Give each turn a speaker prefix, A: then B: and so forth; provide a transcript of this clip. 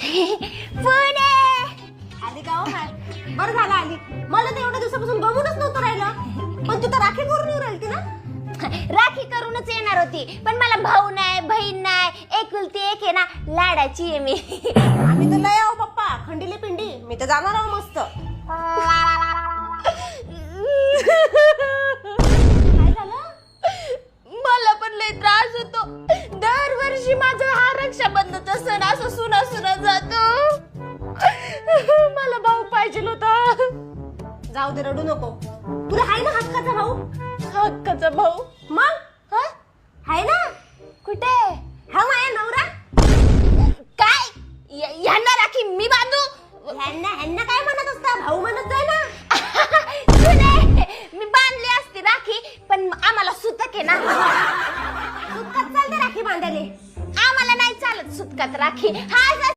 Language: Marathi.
A: पुणे
B: आली का हो काय? बरं झालं आली. मला तर एवढ्या दिवसापासून गमूनच नव्हतं राहिलं. पण तू तर राखी करून येऊ राहिली ना.
A: राखी करूनच येणार होती, पण मला भाऊ नाही, बहीण नाही, एकुलती एक आहे ना, लाडाची आहे मी.
B: आम्ही तर लय आहो पप्पा, खंडीली पिंडी. मी तर जाणार आहो मस्त. काय झालं?
A: मला पण लय त्रास होतो. दरवर्षी माझा हा रक्षाबंधनचा सण असं सुना सुना जातो. मला भाऊ पाहिजे होता.
B: जाऊ दे, रडू नको. तुला हाय ना हक्काचा भाऊ?
A: हक्काचा भाऊ?
B: मग
A: हा?
B: हाय ना.
A: कुठे?
B: हा माझा नवरा.
A: काय? ह्यांना राखी मी बांधू?
B: ह्यांना काय म्हणत असता? भाऊ म्हणत जाय ना.
A: सुने, मी बांधली असती राखी, पण आम्हाला सुतक आहे ना.
B: सुटकात चालते राखी बांधायले.
A: आम्हाला नाही चालत सुतकात राखी. हा